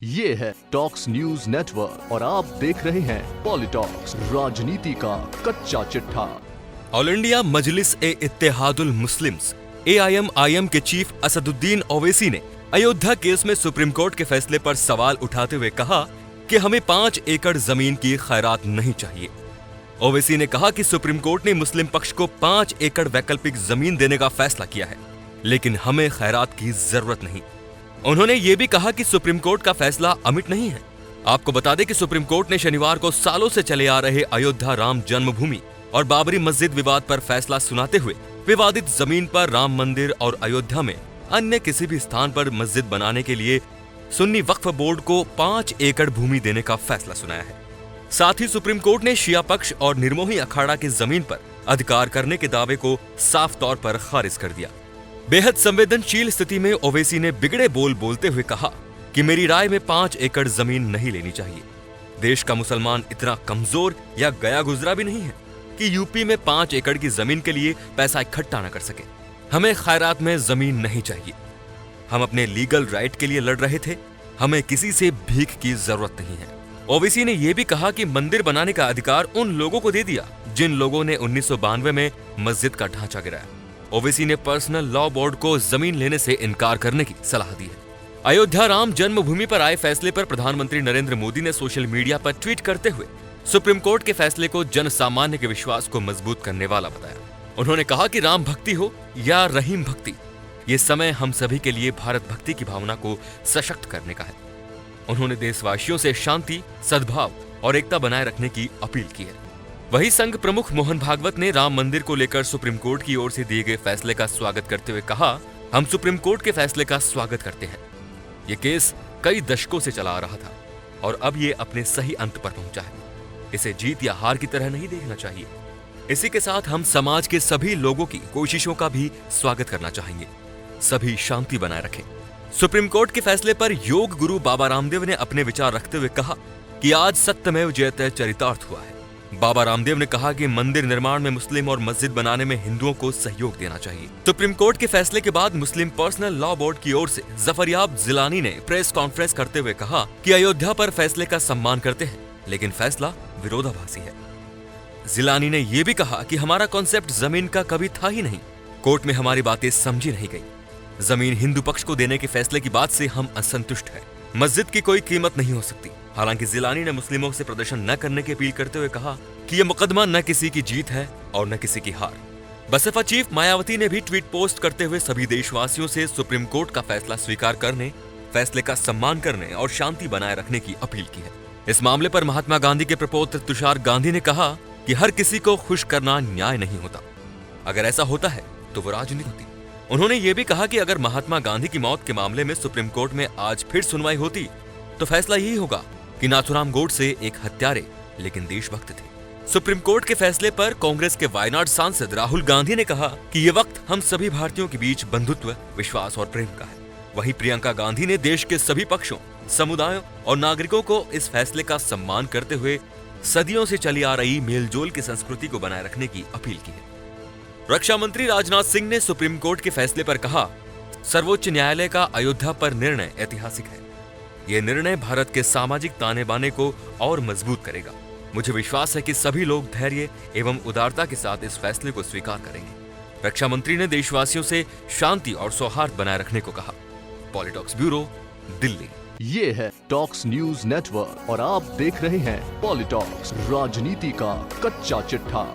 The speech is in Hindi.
ये है टॉक्स न्यूज नेटवर्क और आप देख रहे हैं पॉलिटॉक्स, राजनीति का कच्चा चिट्ठा। ऑल इंडिया मजलिस ए इत्तेहादुल मुस्लिम्स AIM के चीफ असदुद्दीन ओवैसी ने अयोध्या केस में सुप्रीम कोर्ट के फैसले पर सवाल उठाते हुए कहा कि हमें 5 एकड़ जमीन की खैरात नहीं चाहिए। ओवैसी ने कहा कि सुप्रीम कोर्ट ने मुस्लिम पक्ष को 5 एकड़ वैकल्पिक जमीन देने का फैसला किया है, लेकिन हमें खैरात की जरूरत नहीं। उन्होंने ये भी कहा कि सुप्रीम कोर्ट का फैसला अमिट नहीं है। आपको बता दें कि सुप्रीम कोर्ट ने शनिवार को सालों से चले आ रहे अयोध्या राम जन्मभूमि और बाबरी मस्जिद विवाद पर फैसला सुनाते हुए विवादित जमीन पर राम मंदिर और अयोध्या में अन्य किसी भी स्थान पर मस्जिद बनाने के लिए सुन्नी वक्फ बोर्ड को 5 एकड़ भूमि देने का फैसला सुनाया है। साथ ही सुप्रीम कोर्ट ने शिया पक्ष और निर्मोही अखाड़ा की जमीन पर अधिकार करने के दावे को साफ तौर पर खारिज कर दिया। बेहद संवेदनशील स्थिति में ओवैसी ने बिगड़े बोल बोलते हुए कहा कि मेरी राय में 5 एकड़ जमीन नहीं लेनी चाहिए। देश का मुसलमान इतना कमजोर या गया गुजरा भी नहीं है कि यूपी में 5 एकड़ की जमीन के लिए पैसा इकट्ठा न कर सके। हमें खैरात में जमीन नहीं चाहिए। हम अपने लीगल राइट के लिए लड़ रहे थे, हमें किसी से भीख की जरूरत नहीं है। ओवैसी ने यह भी कहा कि मंदिर बनाने का अधिकार उन लोगों को दे दिया जिन लोगों ने 1992 में मस्जिद का ढांचा गिराया। ओवैसी ने पर्सनल लॉ बोर्ड को जमीन लेने से इनकार करने की सलाह दी है। अयोध्या राम जन्मभूमि पर आए फैसले पर प्रधानमंत्री नरेंद्र मोदी ने सोशल मीडिया पर ट्वीट करते हुए सुप्रीम कोर्ट के फैसले को जन सामान्य के विश्वास को मजबूत करने वाला बताया। उन्होंने कहा कि राम भक्ति हो या रहीम भक्ति, ये समय हम सभी के लिए भारत भक्ति की भावना को सशक्त करने का है। उन्होंने देशवासियों से शांति, सद्भाव और एकता बनाए रखने की अपील की है। वहीं संघ प्रमुख मोहन भागवत ने राम मंदिर को लेकर सुप्रीम कोर्ट की ओर से दिए गए फैसले का स्वागत करते हुए कहा, हम सुप्रीम कोर्ट के फैसले का स्वागत करते हैं। ये केस कई दशकों से चला आ रहा था और अब ये अपने सही अंत पर पहुंचा है। इसे जीत या हार की तरह नहीं देखना चाहिए। इसी के साथ हम समाज के सभी लोगों की कोशिशों का भी स्वागत करना चाहेंगे। सभी शांति बनाए रखें। सुप्रीम कोर्ट के फैसले पर योग गुरु बाबा रामदेव ने अपने विचार रखते हुए कहा कि आज सत्यमेव जयते चरितार्थ हुआ है। बाबा रामदेव ने कहा कि मंदिर निर्माण में मुस्लिम और मस्जिद बनाने में हिंदुओं को सहयोग देना चाहिए। सुप्रीम कोर्ट के फैसले के बाद मुस्लिम पर्सनल लॉ बोर्ड की ओर से जफरयाब जिलानी ने प्रेस कॉन्फ्रेंस करते हुए कहा कि अयोध्या पर फैसले का सम्मान करते हैं, लेकिन फैसला विरोधाभासी है। जिलानी ने यह भी कहा कि हमारा कॉन्सेप्ट जमीन का कभी था ही नहीं। कोर्ट में हमारी बातें समझी नहीं गई। जमीन हिंदू पक्ष को देने के फैसले की बात से हम असंतुष्ट हैं। मस्जिद की कोई कीमत नहीं हो सकती। हालांकि जिलानी ने मुस्लिमों से प्रदर्शन न करने की अपील करते हुए कहा कि यह मुकदमा न किसी की जीत है और न किसी की हार। बसपा चीफ मायावती ने भी ट्वीट पोस्ट करते हुए सभी देशवासियों से सुप्रीम कोर्ट का फैसला स्वीकार करने, फैसले का सम्मान करने और शांति बनाए रखने की अपील की है। इस मामले पर महात्मा गांधी के प्रपौत्र तुषार गांधी ने कहा कि हर किसी को खुश करना न्याय नहीं होता। अगर ऐसा होता है तो वो राजनीति होती। उन्होंने ये भी कहा कि अगर महात्मा गांधी की मौत के मामले में सुप्रीम कोर्ट में आज फिर सुनवाई होती तो फैसला यही होगा कि नाथुराम गोडसे एक हत्यारे लेकिन देशभक्त थे। सुप्रीम कोर्ट के फैसले पर कांग्रेस के वायनाड सांसद राहुल गांधी ने कहा कि ये वक्त हम सभी भारतीयों के बीच बंधुत्व, विश्वास और प्रेम का है। वहीं प्रियंका गांधी ने देश के सभी पक्षों, समुदायों और नागरिकों को इस फैसले का सम्मान करते हुए सदियों से चली आ रही मेलजोल की संस्कृति को बनाए रखने की अपील की है। रक्षा मंत्री राजनाथ सिंह ने सुप्रीम कोर्ट के फैसले पर कहा, सर्वोच्च न्यायालय का अयोध्या पर निर्णय ऐतिहासिक है। यह निर्णय भारत के सामाजिक ताने बाने को और मजबूत करेगा। मुझे विश्वास है कि सभी लोग धैर्य एवं उदारता के साथ इस फैसले को स्वीकार करेंगे। रक्षा मंत्री ने देशवासियों से शांति और सौहार्द बनाए रखने को कहा। पॉलिटॉक्स ब्यूरो, दिल्ली। ये है टॉक्स न्यूज नेटवर्क और आप देख रहे हैं पॉलिटॉक्स, राजनीति का कच्चा चिट्ठा।